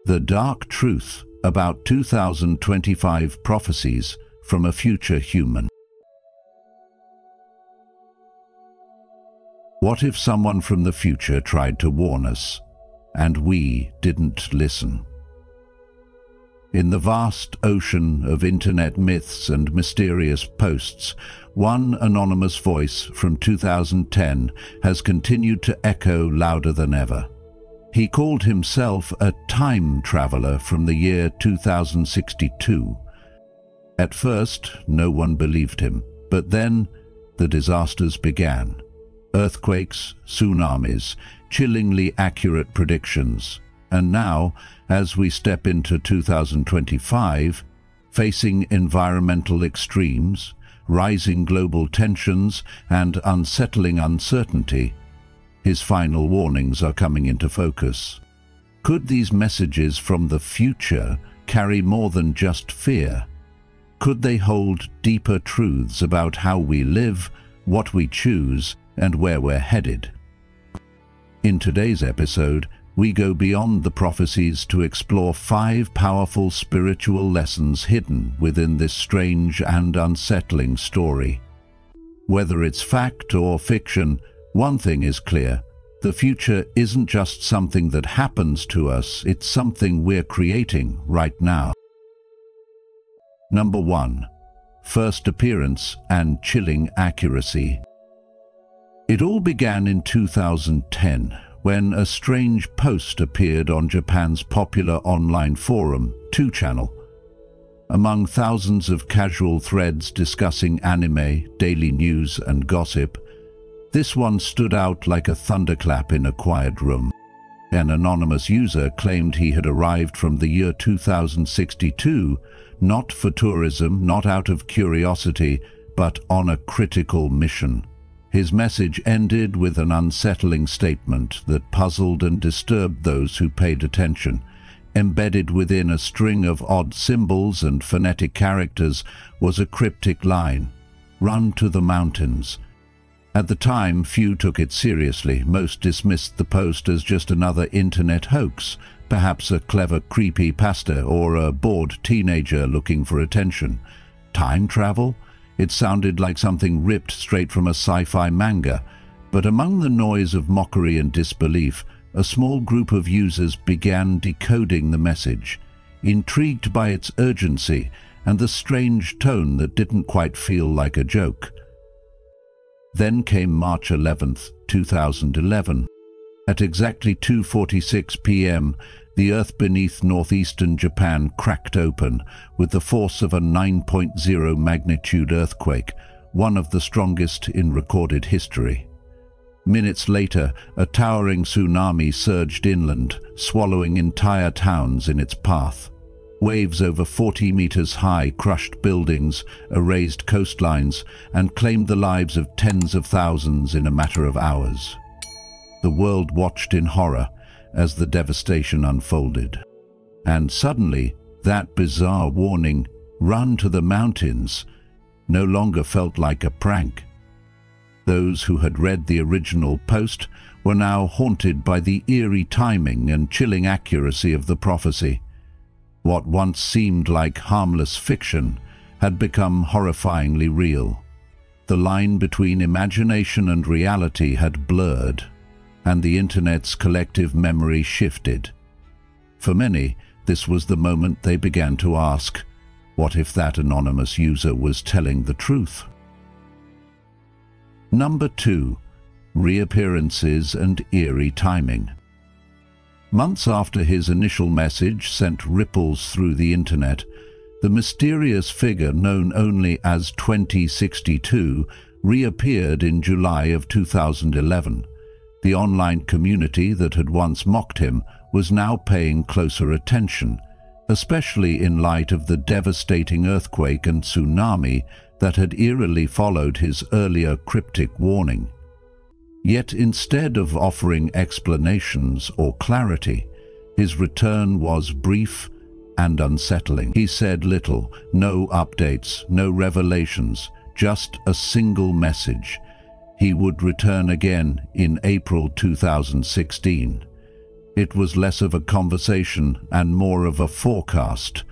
The dark truth about 2025 prophecies from a future human. What if someone from the future tried to warn us, and we didn't listen? In the vast ocean of internet myths and mysterious posts, one anonymous voice from 2010 has continued to echo louder than ever. He called himself a time traveler from the year 2062. At first, no one believed him, but then the disasters began. Earthquakes, tsunamis, chillingly accurate predictions. And now, as we step into 2025, facing environmental extremes, rising global tensions, and unsettling uncertainty, his final warnings are coming into focus. Could these messages from the future carry more than just fear? Could they hold deeper truths about how we live, what we choose, and where we're headed? In today's episode, we go beyond the prophecies to explore 5 powerful spiritual lessons hidden within this strange and unsettling story. Whether it's fact or fiction, one thing is clear: the future isn't just something that happens to us, it's something we're creating right now. Number 1. First appearance and chilling accuracy. It all began in 2010, when a strange post appeared on Japan's popular online forum, 2channel. Among thousands of casual threads discussing anime, daily news, and gossip, this one stood out like a thunderclap in a quiet room. An anonymous user claimed he had arrived from the year 2062, not for tourism, not out of curiosity, but on a critical mission. His message ended with an unsettling statement that puzzled and disturbed those who paid attention. Embedded within a string of odd symbols and phonetic characters was a cryptic line: "Run to the mountains." At the time, few took it seriously. Most dismissed the post as just another internet hoax, perhaps a clever creepypasta or a bored teenager looking for attention. Time travel? It sounded like something ripped straight from a sci-fi manga. But among the noise of mockery and disbelief, a small group of users began decoding the message, intrigued by its urgency and the strange tone that didn't quite feel like a joke. Then came March 11th, 2011. At exactly 2:46 p.m., the earth beneath northeastern Japan cracked open with the force of a 9.0 magnitude earthquake, one of the strongest in recorded history. Minutes later, a towering tsunami surged inland, swallowing entire towns in its path. Waves over 40 meters high crushed buildings, erased coastlines, and claimed the lives of tens of thousands in a matter of hours. The world watched in horror as the devastation unfolded. And suddenly, that bizarre warning, "Run to the mountains," no longer felt like a prank. Those who had read the original post were now haunted by the eerie timing and chilling accuracy of the prophecy. What once seemed like harmless fiction had become horrifyingly real. The line between imagination and reality had blurred, and the internet's collective memory shifted. For many, this was the moment they began to ask, what if that anonymous user was telling the truth? Number 2. Reappearances and eerie timing. Months after his initial message sent ripples through the internet, the mysterious figure known only as 2062 reappeared in July of 2011. The online community that had once mocked him was now paying closer attention, especially in light of the devastating earthquake and tsunami that had eerily followed his earlier cryptic warning. Yet instead of offering explanations or clarity, his return was brief and unsettling. He said little, no updates, no revelations, just a single message. He would return again in April 2016. It was less of a conversation and more of a forecast,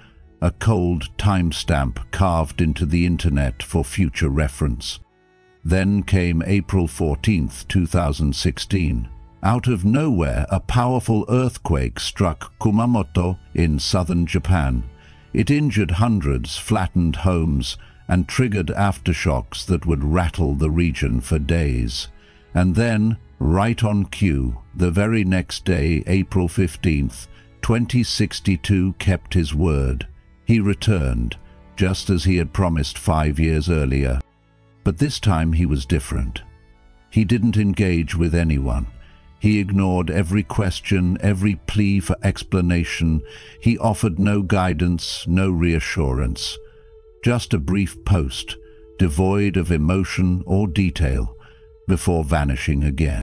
a cold timestamp carved into the internet for future reference. Then came April 14th, 2016. Out of nowhere, a powerful earthquake struck Kumamoto in southern Japan. It injured hundreds, flattened homes, and triggered aftershocks that would rattle the region for days. And then, right on cue, the very next day, April 15th, 2062 kept his word. He returned, just as he had promised 5 years earlier. But this time he was different. He didn't engage with anyone. He ignored every question, every plea for explanation. He offered no guidance, no reassurance. Just a brief post, devoid of emotion or detail, before vanishing again.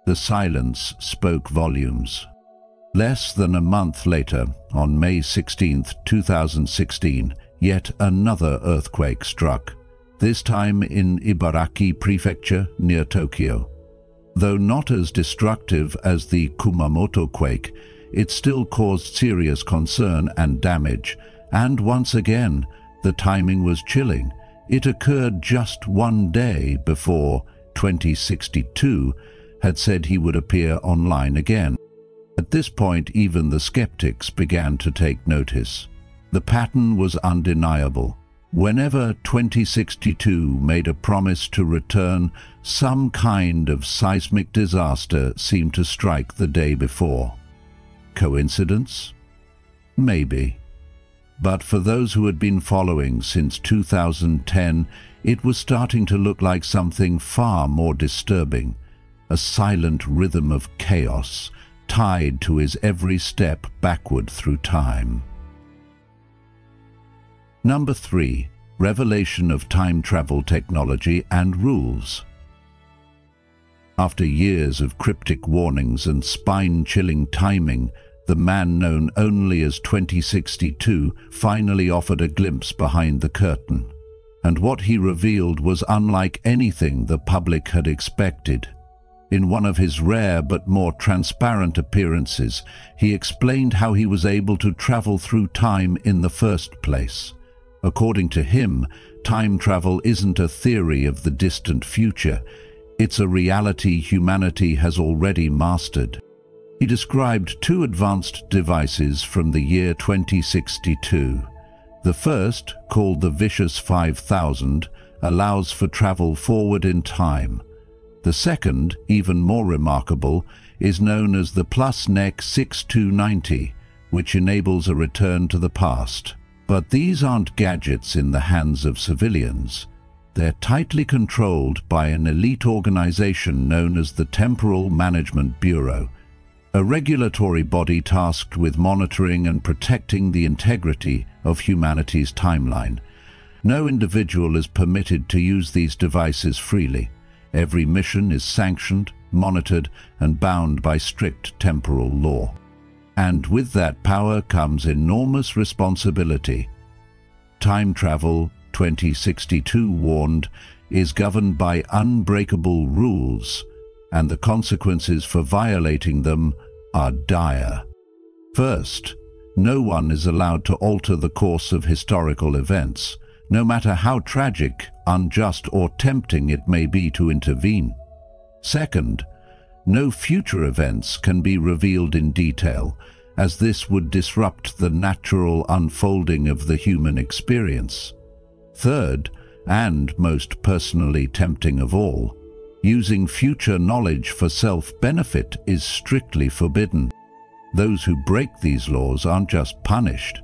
The silence spoke volumes. Less than a month later, on May 16, 2016, yet another earthquake struck, this time in Ibaraki Prefecture near Tokyo. Though not as destructive as the Kumamoto quake, it still caused serious concern and damage, and once again, the timing was chilling. It occurred just one day before 2062 had said he would appear online again. At this point, even the skeptics began to take notice. The pattern was undeniable. Whenever 2062 made a promise to return, some kind of seismic disaster seemed to strike the day before. Coincidence? Maybe. But for those who had been following since 2010, it was starting to look like something far more disturbing. A silent rhythm of chaos, tied to his every step backward through time. Number 3. Revelation of time travel technology and rules. After years of cryptic warnings and spine-chilling timing, the man known only as 2062 finally offered a glimpse behind the curtain. And what he revealed was unlike anything the public had expected. In one of his rare but more transparent appearances, he explained how he was able to travel through time in the first place. According to him, time travel isn't a theory of the distant future. It's a reality humanity has already mastered. He described 2 advanced devices from the year 2062. The first, called the Vicious 5000, allows for travel forward in time. The second, even more remarkable, is known as the PlusNec 6290, which enables a return to the past. But these aren't gadgets in the hands of civilians. They're tightly controlled by an elite organization known as the Temporal Management Bureau, a regulatory body tasked with monitoring and protecting the integrity of humanity's timeline. No individual is permitted to use these devices freely. Every mission is sanctioned, monitored, and bound by strict temporal law. And with that power comes enormous responsibility. Time travel, 2062 warned, is governed by unbreakable rules, and the consequences for violating them are dire. First, no one is allowed to alter the course of historical events, no matter how tragic, unjust, or tempting it may be to intervene. Second, no future events can be revealed in detail, as this would disrupt the natural unfolding of the human experience. Third, and most personally tempting of all, using future knowledge for self-benefit is strictly forbidden. Those who break these laws aren't just punished,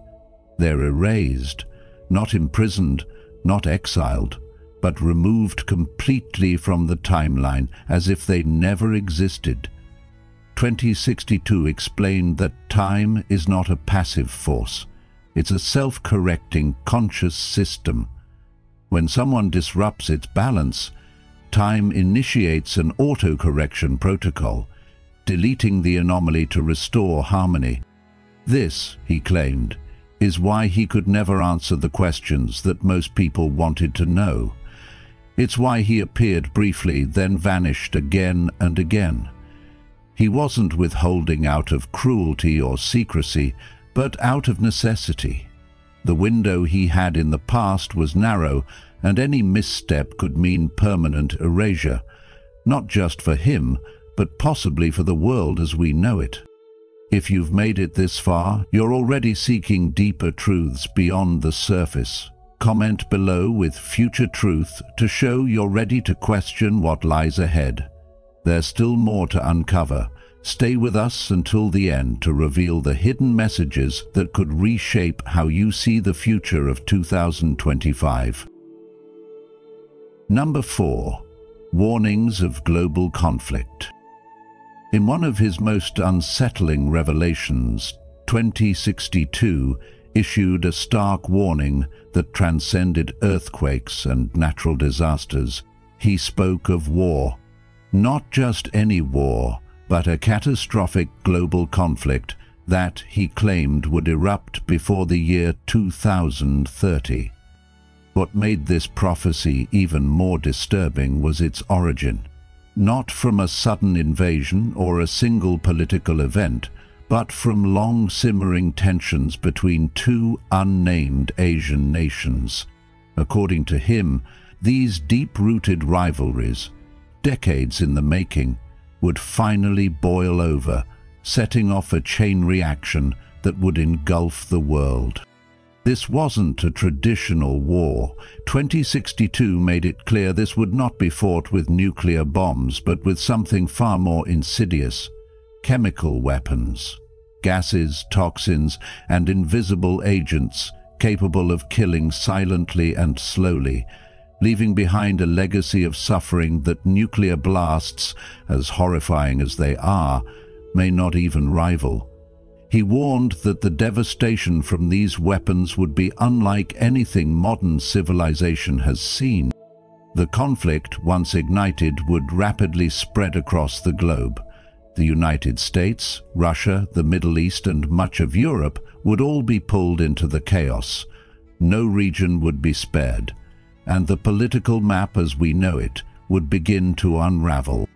they're erased, not imprisoned, not exiled, but removed completely from the timeline as if they never existed. 2062 explained that time is not a passive force. It's a self-correcting, conscious system. When someone disrupts its balance, time initiates an auto-correction protocol, deleting the anomaly to restore harmony. This, he claimed, is why he could never answer the questions that most people wanted to know. It's why he appeared briefly, then vanished again and again. He wasn't withholding out of cruelty or secrecy, but out of necessity. The window he had in the past was narrow, and any misstep could mean permanent erasure, not just for him, but possibly for the world as we know it. If you've made it this far, you're already seeking deeper truths beyond the surface. Comment below with future truth to show you're ready to question what lies ahead. There's still more to uncover. Stay with us until the end to reveal the hidden messages that could reshape how you see the future of 2025. Number 4. Warnings of global conflict. In one of his most unsettling revelations, 2062 issued a stark warning that transcended earthquakes and natural disasters. He spoke of war. Not just any war, but a catastrophic global conflict that, he claimed, would erupt before the year 2030. What made this prophecy even more disturbing was its origin. Not from a sudden invasion or a single political event, but from long simmering tensions between two unnamed Asian nations. According to him, these deep-rooted rivalries, decades in the making, would finally boil over, setting off a chain reaction that would engulf the world. This wasn't a traditional war. 2062 made it clear this would not be fought with nuclear bombs, but with something far more insidious: chemical weapons, gases, toxins, and invisible agents capable of killing silently and slowly, leaving behind a legacy of suffering that nuclear blasts, as horrifying as they are, may not even rival. He warned that the devastation from these weapons would be unlike anything modern civilization has seen. The conflict, once ignited, would rapidly spread across the globe. The United States, Russia, the Middle East, and much of Europe would all be pulled into the chaos. No region would be spared, and the political map as we know it would begin to unravel.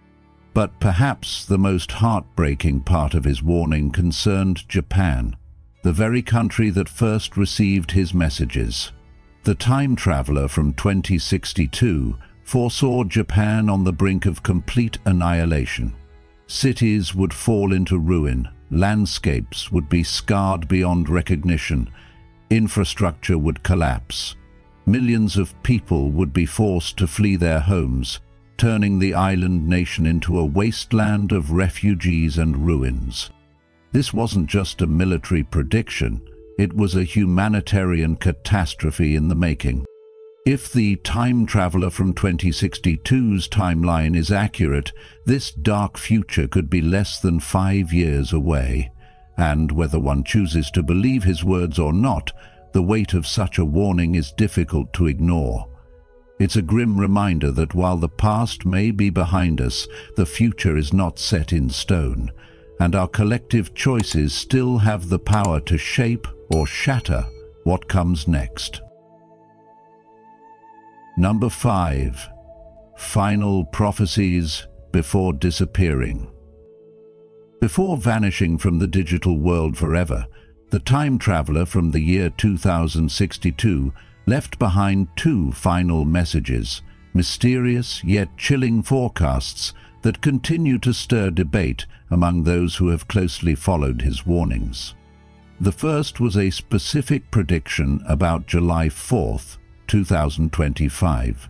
But perhaps the most heartbreaking part of his warning concerned Japan, the very country that first received his messages. The time traveler from 2062 foresaw Japan on the brink of complete annihilation. Cities would fall into ruin, landscapes would be scarred beyond recognition, infrastructure would collapse. Millions of people would be forced to flee their homes, turning the island nation into a wasteland of refugees and ruins. This wasn't just a military prediction, it was a humanitarian catastrophe in the making. If the time traveler from 2062's timeline is accurate, this dark future could be less than 5 years away. And whether one chooses to believe his words or not, the weight of such a warning is difficult to ignore. It's a grim reminder that while the past may be behind us, the future is not set in stone, and our collective choices still have the power to shape or shatter what comes next. Number 5. Final prophecies before disappearing. Before vanishing from the digital world forever, the time traveler from the year 2062 left behind 2 final messages, mysterious yet chilling forecasts that continue to stir debate among those who have closely followed his warnings. The first was a specific prediction about July 4th, 2025.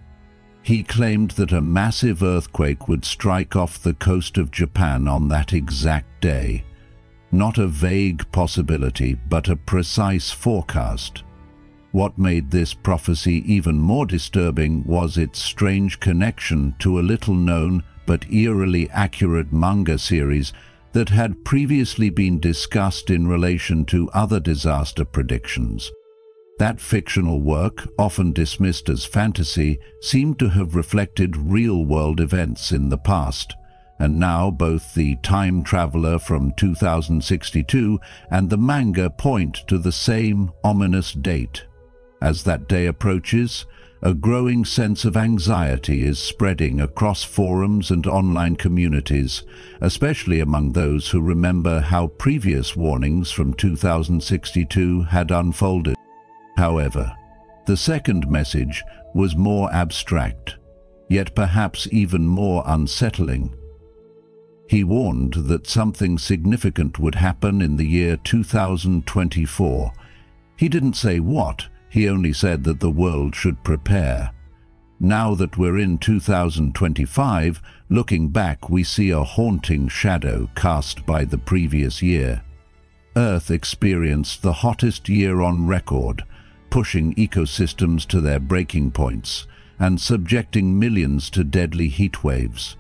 He claimed that a massive earthquake would strike off the coast of Japan on that exact day. Not a vague possibility, but a precise forecast. What made this prophecy even more disturbing was its strange connection to a little-known but eerily accurate manga series that had previously been discussed in relation to other disaster predictions. That fictional work, often dismissed as fantasy, seemed to have reflected real-world events in the past, and now both the time traveler from 2062 and the manga point to the same ominous date. As that day approaches, a growing sense of anxiety is spreading across forums and online communities, especially among those who remember how previous warnings from 2062 had unfolded. However, the second message was more abstract, yet perhaps even more unsettling. He warned that something significant would happen in the year 2024. He didn't say what, he only said that the world should prepare. Now that we're in 2025, looking back, we see a haunting shadow cast by the previous year. Earth experienced the hottest year on record, pushing ecosystems to their breaking points and subjecting millions to deadly heat waves.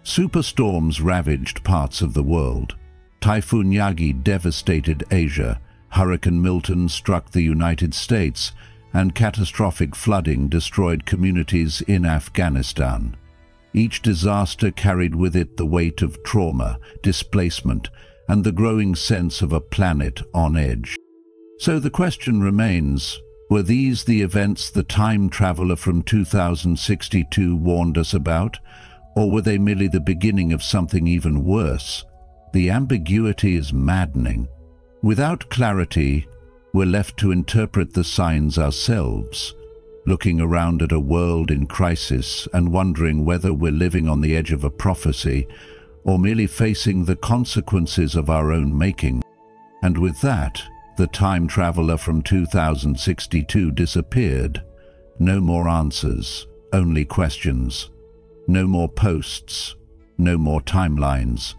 Superstorms ravaged parts of the world. Typhoon Yagi devastated Asia, Hurricane Milton struck the United States, and catastrophic flooding destroyed communities in Afghanistan. Each disaster carried with it the weight of trauma, displacement, and the growing sense of a planet on edge. So the question remains, were these the events the time traveler from 2062 warned us about, or were they merely the beginning of something even worse? The ambiguity is maddening. Without clarity, we're left to interpret the signs ourselves, looking around at a world in crisis and wondering whether we're living on the edge of a prophecy or merely facing the consequences of our own making. And with that, the time traveler from 2062 disappeared. No more answers, only questions. No more posts, no more timelines.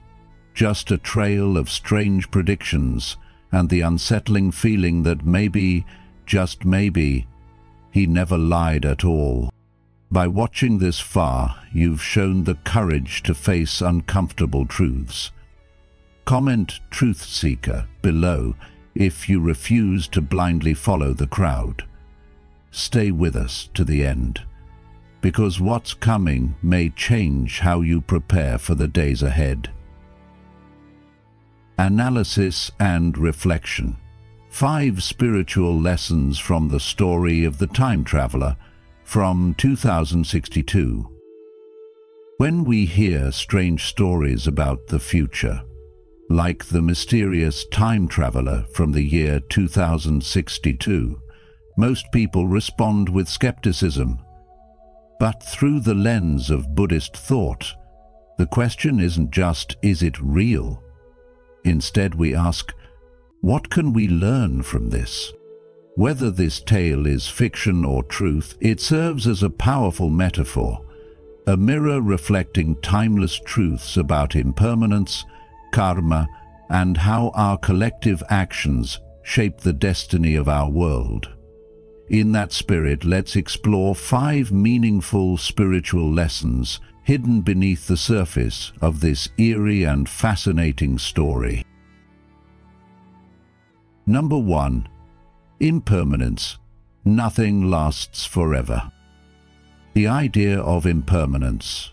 Just a trail of strange predictions and the unsettling feeling that maybe, just maybe, he never lied at all. By watching this far, you've shown the courage to face uncomfortable truths. Comment "Truth Seeker" below if you refuse to blindly follow the crowd. Stay with us to the end, because what's coming may change how you prepare for the days ahead. Analysis and reflection. 5 spiritual lessons from the story of the time traveler from 2062. When we hear strange stories about the future, like the mysterious time traveler from the year 2062, most people respond with skepticism. But through the lens of Buddhist thought, the question isn't just, is it real? Instead, we ask, what can we learn from this? Whether this tale is fiction or truth, it serves as a powerful metaphor, a mirror reflecting timeless truths about impermanence, karma, and how our collective actions shape the destiny of our world. In that spirit, let's explore 5 meaningful spiritual lessons hidden beneath the surface of this eerie and fascinating story. Number 1. Impermanence. Nothing lasts forever. The idea of impermanence,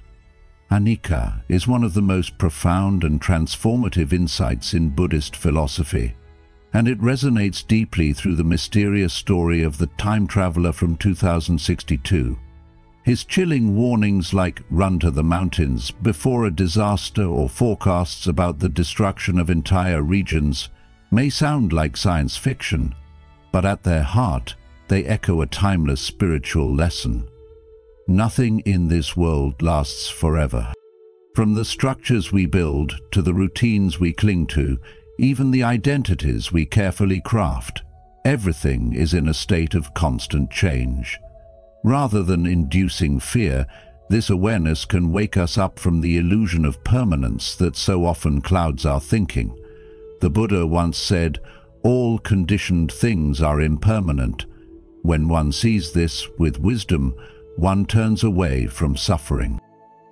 anicca, is one of the most profound and transformative insights in Buddhist philosophy, and it resonates deeply through the mysterious story of the time traveler from 2062. His chilling warnings like "run to the mountains" before a disaster or forecasts about the destruction of entire regions may sound like science fiction, but at their heart, they echo a timeless spiritual lesson. Nothing in this world lasts forever. From the structures we build to the routines we cling to, even the identities we carefully craft, everything is in a state of constant change. Rather than inducing fear, this awareness can wake us up from the illusion of permanence that so often clouds our thinking. The Buddha once said, "All conditioned things are impermanent." When one sees this with wisdom, one turns away from suffering.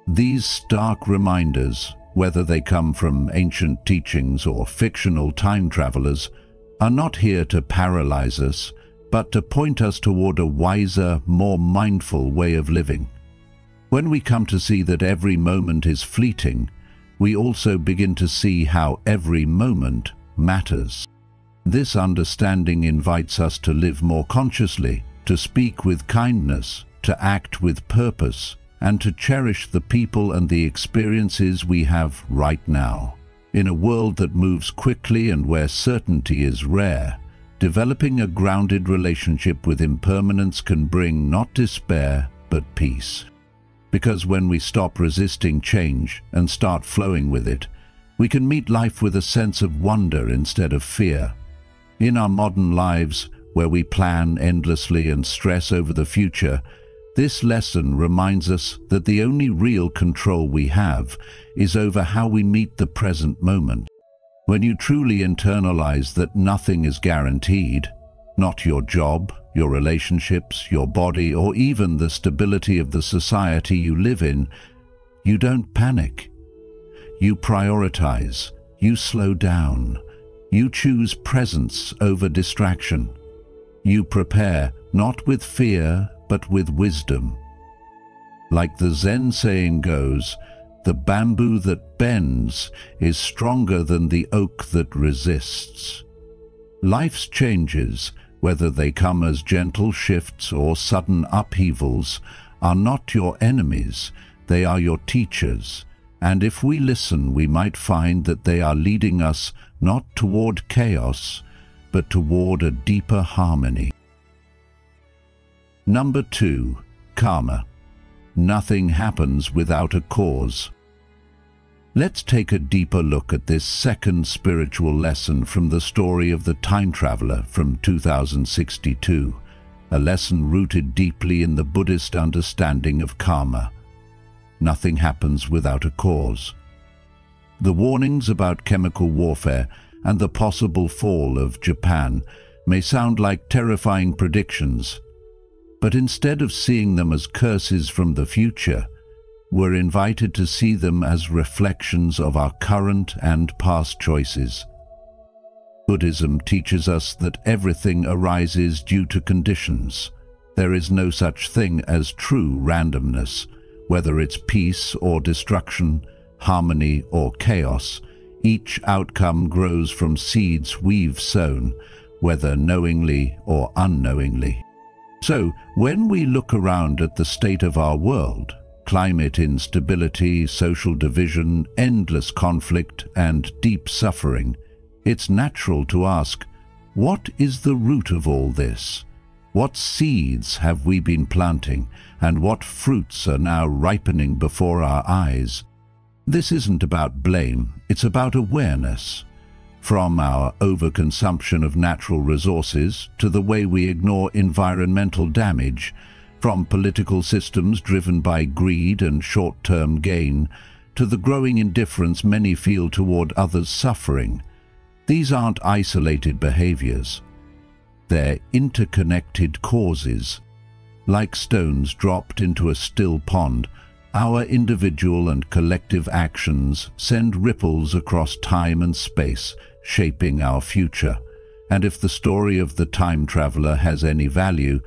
These stark reminders, whether they come from ancient teachings or fictional time travelers, are not here to paralyze us, but to point us toward a wiser, more mindful way of living. When we come to see that every moment is fleeting, we also begin to see how every moment matters. This understanding invites us to live more consciously, to speak with kindness, to act with purpose, and to cherish the people and the experiences we have right now. In a world that moves quickly and where certainty is rare, developing a grounded relationship with impermanence can bring not despair, but peace. Because when we stop resisting change and start flowing with it, we can meet life with a sense of wonder instead of fear. In our modern lives, where we plan endlessly and stress over the future, this lesson reminds us that the only real control we have is over how we meet the present moment. When you truly internalize that nothing is guaranteed, not your job, your relationships, your body, or even the stability of the society you live in, you don't panic. You prioritize, you slow down, you choose presence over distraction. You prepare, not with fear, but with wisdom. Like the Zen saying goes, the bamboo that bends is stronger than the oak that resists. Life's changes, whether they come as gentle shifts or sudden upheavals, are not your enemies, they are your teachers. And if we listen, we might find that they are leading us not toward chaos, but toward a deeper harmony. Number 2. Karma. Nothing happens without a cause. Let's take a deeper look at this second spiritual lesson from the story of the time traveler from 2062, a lesson rooted deeply in the Buddhist understanding of karma. Nothing happens without a cause. The warnings about chemical warfare and the possible fall of Japan may sound like terrifying predictions, but instead of seeing them as curses from the future, we're invited to see them as reflections of our current and past choices. Buddhism teaches us that everything arises due to conditions. There is no such thing as true randomness, whether it's peace or destruction, harmony or chaos. Each outcome grows from seeds we've sown, whether knowingly or unknowingly. So, when we look around at the state of our world, climate instability, social division, endless conflict, and deep suffering, it's natural to ask, what is the root of all this? What seeds have we been planting, and what fruits are now ripening before our eyes? This isn't about blame, it's about awareness. From our overconsumption of natural resources to the way we ignore environmental damage, from political systems driven by greed and short-term gain to the growing indifference many feel toward others' suffering, these aren't isolated behaviors. They're interconnected causes. Like stones dropped into a still pond, our individual and collective actions send ripples across time and space, shaping our future. And if the story of the time traveler has any value,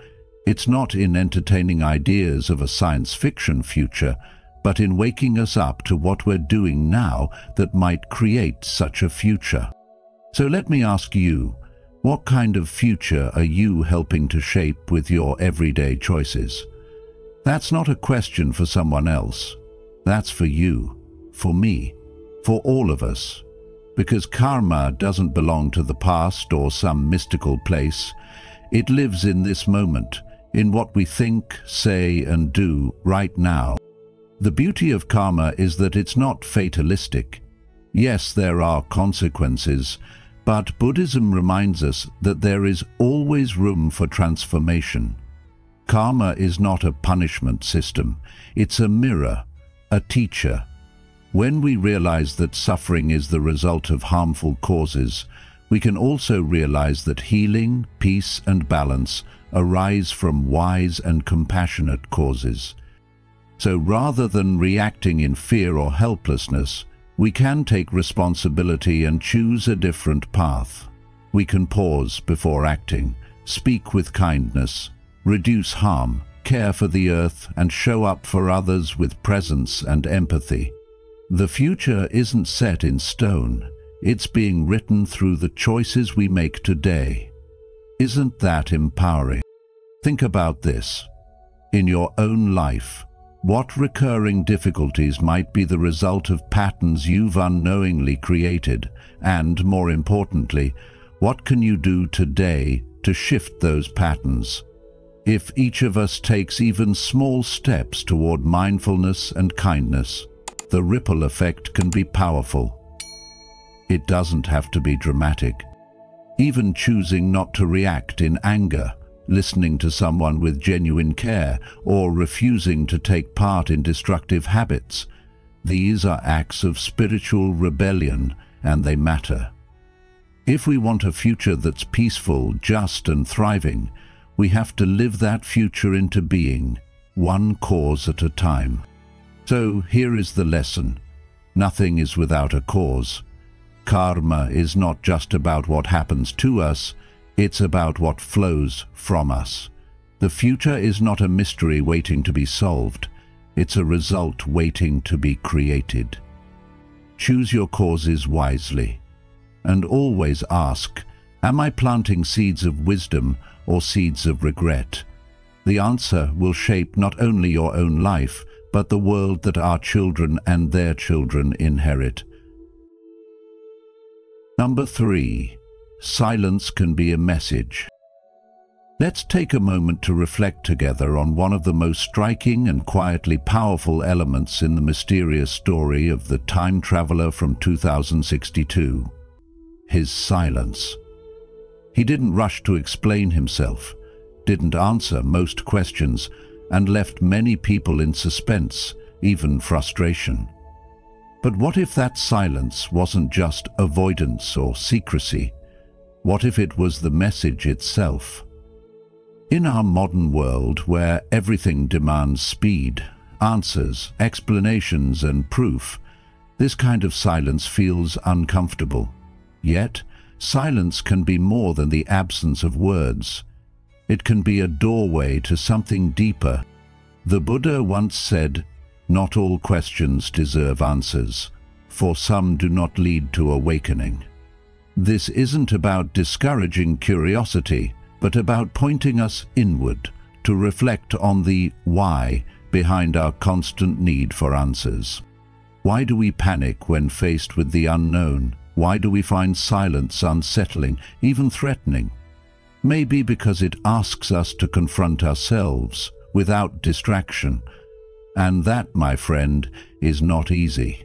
it's not in entertaining ideas of a science fiction future, but in waking us up to what we're doing now that might create such a future. So let me ask you, what kind of future are you helping to shape with your everyday choices? That's not a question for someone else. That's for you, for me, for all of us. Because karma doesn't belong to the past or some mystical place. It lives in this moment, in what we think, say, and do right now. The beauty of karma is that it's not fatalistic. Yes, there are consequences, but Buddhism reminds us that there is always room for transformation. Karma is not a punishment system. It's a mirror, a teacher. When we realize that suffering is the result of harmful causes, we can also realize that healing, peace, and balance arise from wise and compassionate causes. So rather than reacting in fear or helplessness, we can take responsibility and choose a different path. We can pause before acting, speak with kindness, reduce harm, care for the earth, and show up for others with presence and empathy. The future isn't set in stone. It's being written through the choices we make today. Isn't that empowering? Think about this. In your own life, what recurring difficulties might be the result of patterns you've unknowingly created? And, more importantly, what can you do today to shift those patterns? If each of us takes even small steps toward mindfulness and kindness, the ripple effect can be powerful. It doesn't have to be dramatic. Even choosing not to react in anger, listening to someone with genuine care, or refusing to take part in destructive habits, these are acts of spiritual rebellion, and they matter. If we want a future that's peaceful, just, and thriving, we have to live that future into being, one cause at a time. So here is the lesson. Nothing is without a cause. Karma is not just about what happens to us, it's about what flows from us. The future is not a mystery waiting to be solved. It's a result waiting to be created. Choose your causes wisely. And always ask, am I planting seeds of wisdom or seeds of regret? The answer will shape not only your own life, but the world that our children and their children inherit. Number 3. Silence can be a message. Let's take a moment to reflect together on one of the most striking and quietly powerful elements in the mysterious story of the time traveler from 2062. His silence. He didn't rush to explain himself, didn't answer most questions, and left many people in suspense, even frustration. But what if that silence wasn't just avoidance or secrecy? What if it was the message itself? In our modern world, where everything demands speed, answers, explanations, and proof, this kind of silence feels uncomfortable. Yet, silence can be more than the absence of words. It can be a doorway to something deeper. The Buddha once said, "Not all questions deserve answers, for some do not lead to awakening." This isn't about discouraging curiosity, but about pointing us inward to reflect on the why behind our constant need for answers. Why do we panic when faced with the unknown? Why do we find silence unsettling, even threatening? Maybe because it asks us to confront ourselves without distraction. And that, my friend, is not easy.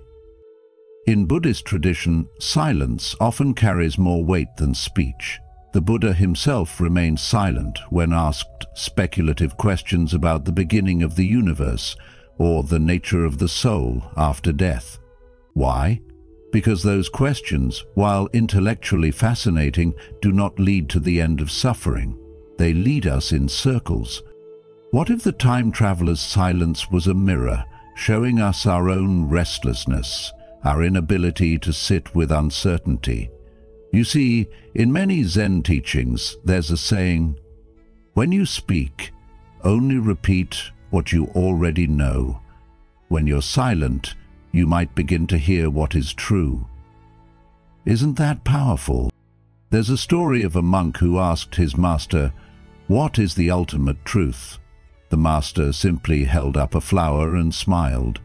In Buddhist tradition, silence often carries more weight than speech. The Buddha himself remained silent when asked speculative questions about the beginning of the universe or the nature of the soul after death. Why? Because those questions, while intellectually fascinating, do not lead to the end of suffering. They lead us in circles. What if the time traveler's silence was a mirror, showing us our own restlessness, our inability to sit with uncertainty? You see, in many Zen teachings, there's a saying, "When you speak, only repeat what you already know. When you're silent, you might begin to hear what is true." Isn't that powerful? There's a story of a monk who asked his master, "What is the ultimate truth?" The master simply held up a flower and smiled.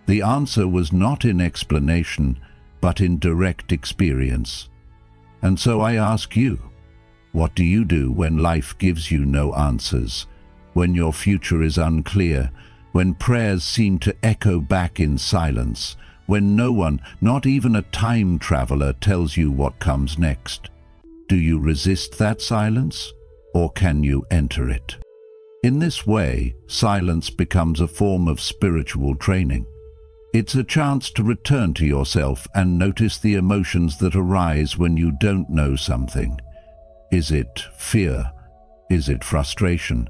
The answer was not in explanation, but in direct experience. And so I ask you, what do you do when life gives you no answers? When your future is unclear? When prayers seem to echo back in silence? When no one, not even a time traveler, tells you what comes next? Do you resist that silence, or can you enter it? In this way, silence becomes a form of spiritual training. It's a chance to return to yourself and notice the emotions that arise when you don't know something. Is it fear? Is it frustration?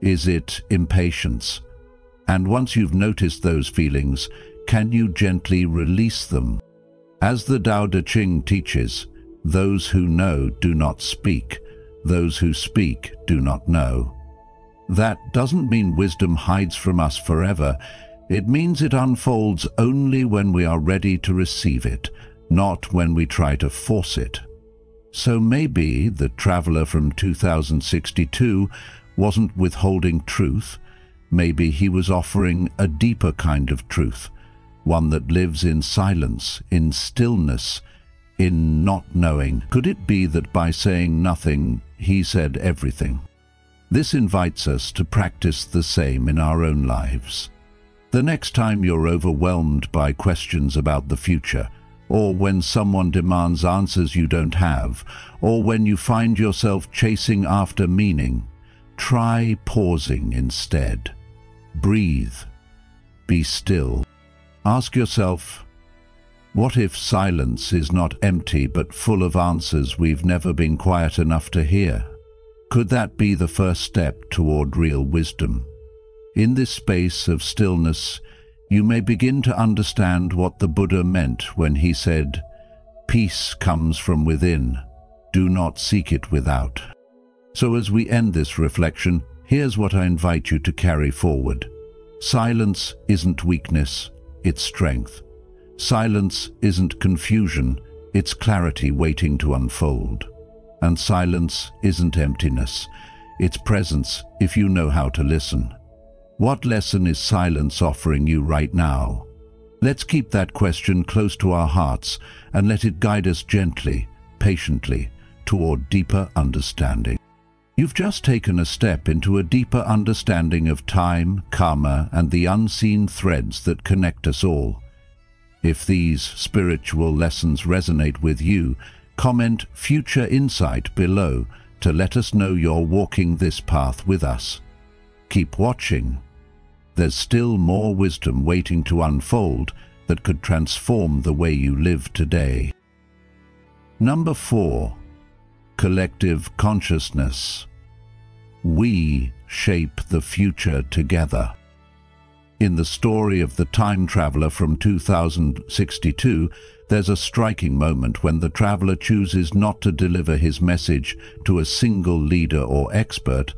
Is it impatience? And once you've noticed those feelings, can you gently release them? As the Tao Te Ching teaches, those who know do not speak, those who speak do not know. That doesn't mean wisdom hides from us forever. It means it unfolds only when we are ready to receive it, not when we try to force it. So maybe the traveler from 2062 wasn't withholding truth. Maybe he was offering a deeper kind of truth, one that lives in silence, in stillness, in not knowing. Could it be that by saying nothing, he said everything? This invites us to practice the same in our own lives. The next time you're overwhelmed by questions about the future, or when someone demands answers you don't have, or when you find yourself chasing after meaning, try pausing instead. Breathe. Be still. Ask yourself, what if silence is not empty but full of answers we've never been quiet enough to hear? Could that be the first step toward real wisdom? In this space of stillness, you may begin to understand what the Buddha meant when he said, "Peace comes from within. Do not seek it without." So as we end this reflection, here's what I invite you to carry forward. Silence isn't weakness, it's strength. Silence isn't confusion, it's clarity waiting to unfold. And silence isn't emptiness, it's presence if you know how to listen. What lesson is silence offering you right now? Let's keep that question close to our hearts and let it guide us gently, patiently, toward deeper understanding. You've just taken a step into a deeper understanding of time, karma, and the unseen threads that connect us all. If these spiritual lessons resonate with you, comment "future insight" below to let us know you're walking this path with us. Keep watching. There's still more wisdom waiting to unfold that could transform the way you live today. Number 4. Collective consciousness. We shape the future together. In the story of the time traveler from 2062, there's a striking moment when the traveler chooses not to deliver his message to a single leader or expert,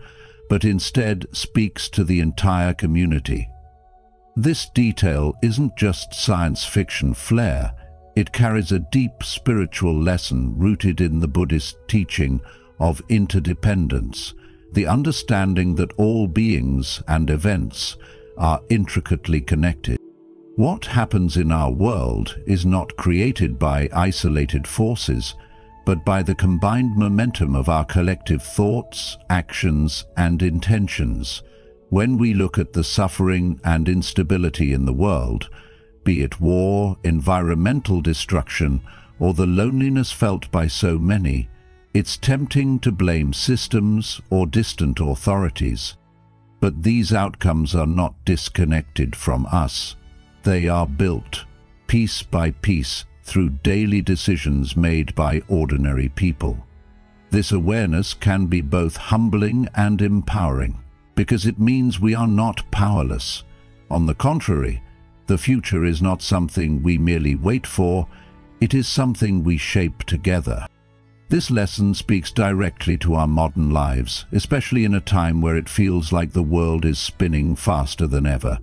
but instead speaks to the entire community. This detail isn't just science fiction flair, it carries a deep spiritual lesson rooted in the Buddhist teaching of interdependence, the understanding that all beings and events are intricately connected. What happens in our world is not created by isolated forces, but by the combined momentum of our collective thoughts, actions, and intentions. When we look at the suffering and instability in the world, be it war, environmental destruction, or the loneliness felt by so many, it's tempting to blame systems or distant authorities. But these outcomes are not disconnected from us. They are built, piece by piece, through daily decisions made by ordinary people. This awareness can be both humbling and empowering, because it means we are not powerless. On the contrary, the future is not something we merely wait for, it is something we shape together. This lesson speaks directly to our modern lives, especially in a time where it feels like the world is spinning faster than ever.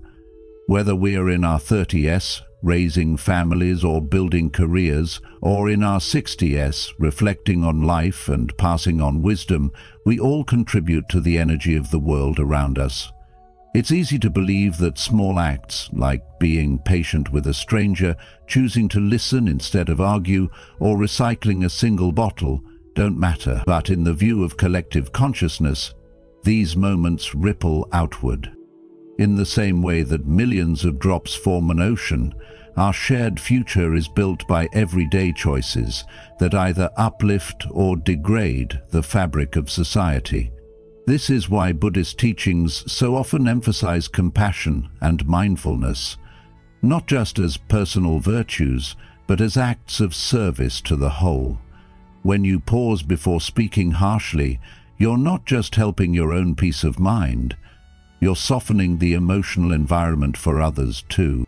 Whether we are in our 30s, raising families or building careers, or in our 60s, reflecting on life and passing on wisdom, we all contribute to the energy of the world around us. It's easy to believe that small acts, like being patient with a stranger, choosing to listen instead of argue, or recycling a single bottle, don't matter. But in the view of collective consciousness, these moments ripple outward. In the same way that millions of drops form an ocean, our shared future is built by everyday choices that either uplift or degrade the fabric of society. This is why Buddhist teachings so often emphasize compassion and mindfulness, not just as personal virtues, but as acts of service to the whole. When you pause before speaking harshly, you're not just helping your own peace of mind, you're softening the emotional environment for others too.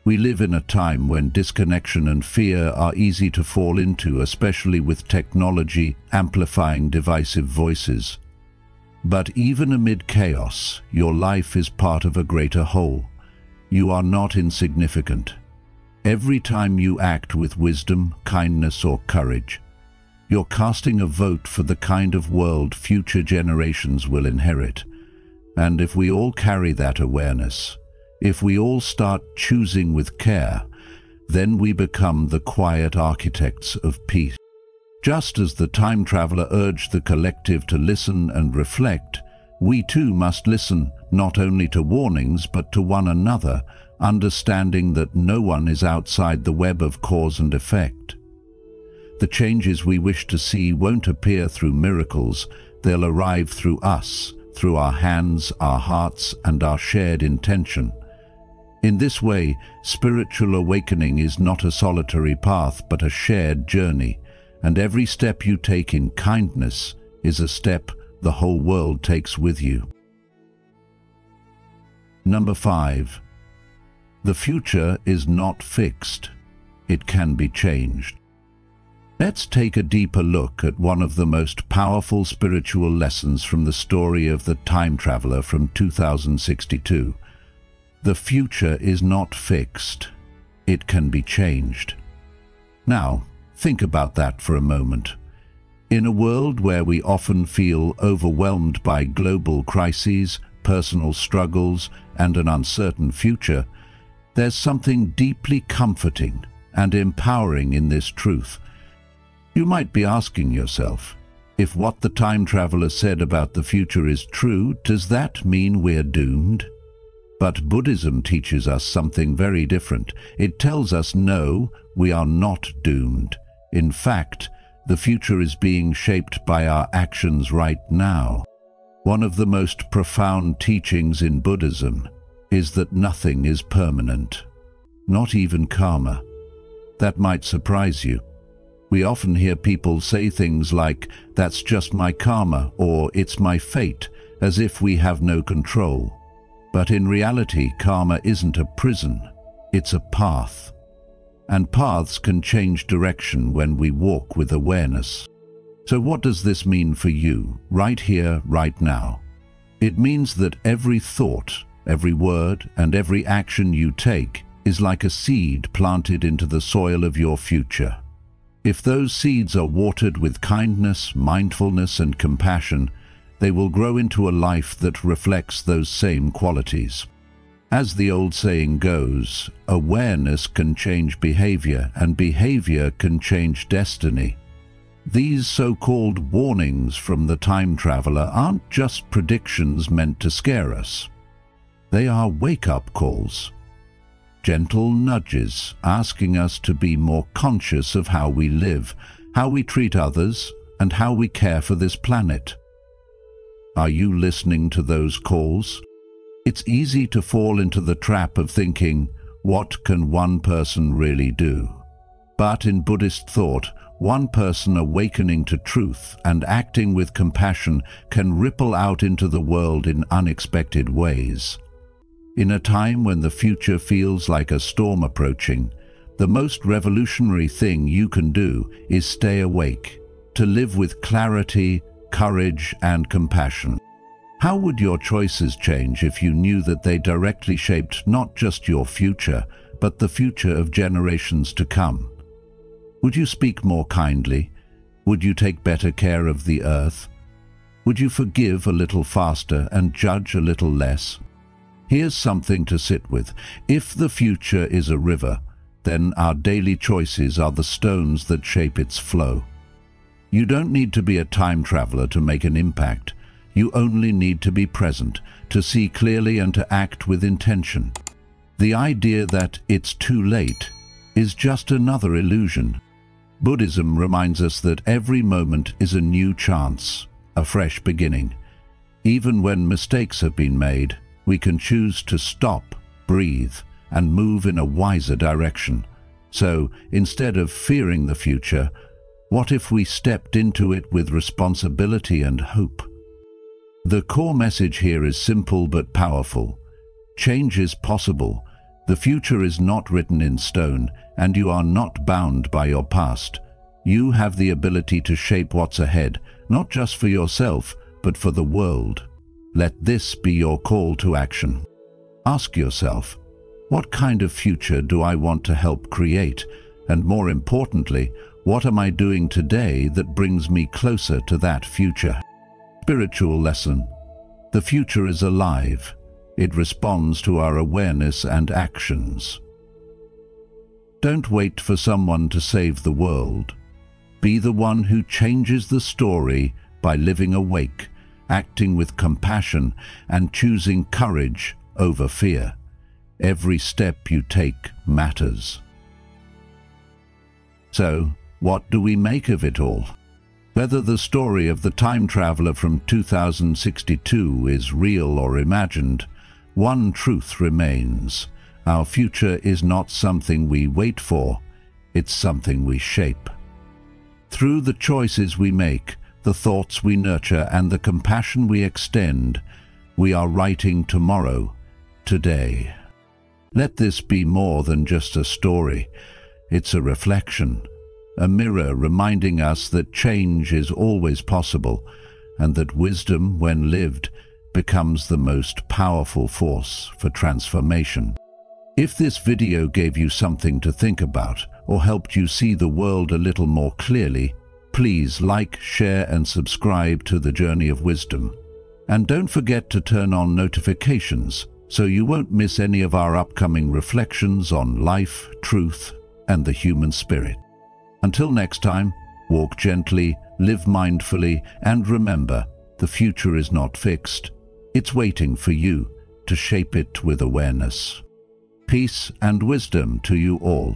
We live in a time when disconnection and fear are easy to fall into, especially with technology amplifying divisive voices. But even amid chaos, your life is part of a greater whole. You are not insignificant. Every time you act with wisdom, kindness, or courage, you're casting a vote for the kind of world future generations will inherit. And if we all carry that awareness, if we all start choosing with care, then we become the quiet architects of peace. Just as the time traveler urged the collective to listen and reflect, we too must listen not only to warnings but to one another, understanding that no one is outside the web of cause and effect. The changes we wish to see won't appear through miracles, they'll arrive through us, through our hands, our hearts, and our shared intention. In this way, spiritual awakening is not a solitary path but a shared journey, and every step you take in kindness is a step the whole world takes with you. Number 5. The future is not fixed. It can be changed. Let's take a deeper look at one of the most powerful spiritual lessons from the story of the time traveler from 2062. The future is not fixed. It can be changed. Now, think about that for a moment. In a world where we often feel overwhelmed by global crises, personal struggles, and an uncertain future, there's something deeply comforting and empowering in this truth. You might be asking yourself, if what the time traveler said about the future is true, does that mean we're doomed? But Buddhism teaches us something very different. It tells us no, we are not doomed. In fact, the future is being shaped by our actions right now. One of the most profound teachings in Buddhism is that nothing is permanent, not even karma. That might surprise you. We often hear people say things like, "That's just my karma," or "It's my fate," as if we have no control. But in reality, karma isn't a prison, it's a path. And paths can change direction when we walk with awareness. So what does this mean for you, right here, right now? It means that every thought, every word, and every action you take is like a seed planted into the soil of your future. If those seeds are watered with kindness, mindfulness, and compassion, they will grow into a life that reflects those same qualities. As the old saying goes, awareness can change behavior, and behavior can change destiny. These so-called warnings from the time traveler aren't just predictions meant to scare us. They are wake-up calls. Gentle nudges asking us to be more conscious of how we live, how we treat others, and how we care for this planet. Are you listening to those calls? It's easy to fall into the trap of thinking, what can one person really do? But in Buddhist thought, one person awakening to truth and acting with compassion can ripple out into the world in unexpected ways. In a time when the future feels like a storm approaching, the most revolutionary thing you can do is stay awake, to live with clarity, courage, and compassion. How would your choices change if you knew that they directly shaped not just your future, but the future of generations to come? Would you speak more kindly? Would you take better care of the earth? Would you forgive a little faster and judge a little less? Here's something to sit with. If the future is a river, then our daily choices are the stones that shape its flow. You don't need to be a time traveler to make an impact. You only need to be present, to see clearly and to act with intention. The idea that it's too late is just another illusion. Buddhism reminds us that every moment is a new chance, a fresh beginning. Even when mistakes have been made, we can choose to stop, breathe, and move in a wiser direction. So, instead of fearing the future, what if we stepped into it with responsibility and hope? The core message here is simple but powerful. Change is possible. The future is not written in stone, and you are not bound by your past. You have the ability to shape what's ahead, not just for yourself, but for the world. Let this be your call to action. Ask yourself, What kind of future do I want to help create? And more importantly, what am I doing today that brings me closer to that future? Spiritual lesson. The future is alive. It responds to our awareness and actions. Don't wait for someone to save the world. Be the one who changes the story by living awake, acting with compassion, and choosing courage over fear. Every step you take matters. So, what do we make of it all? Whether the story of the time traveler from 2062 is real or imagined, one truth remains. Our future is not something we wait for, it's something we shape. Through the choices we make, the thoughts we nurture, and the compassion we extend, we are writing tomorrow, today. Let this be more than just a story. It's a reflection, a mirror reminding us that change is always possible, and that wisdom, when lived, becomes the most powerful force for transformation. If this video gave you something to think about, or helped you see the world a little more clearly, please like, share, and subscribe to The Journey of Wisdom. And don't forget to turn on notifications so you won't miss any of our upcoming reflections on life, truth, and the human spirit. Until next time, walk gently, live mindfully, and remember, the future is not fixed. It's waiting for you to shape it with awareness. Peace and wisdom to you all.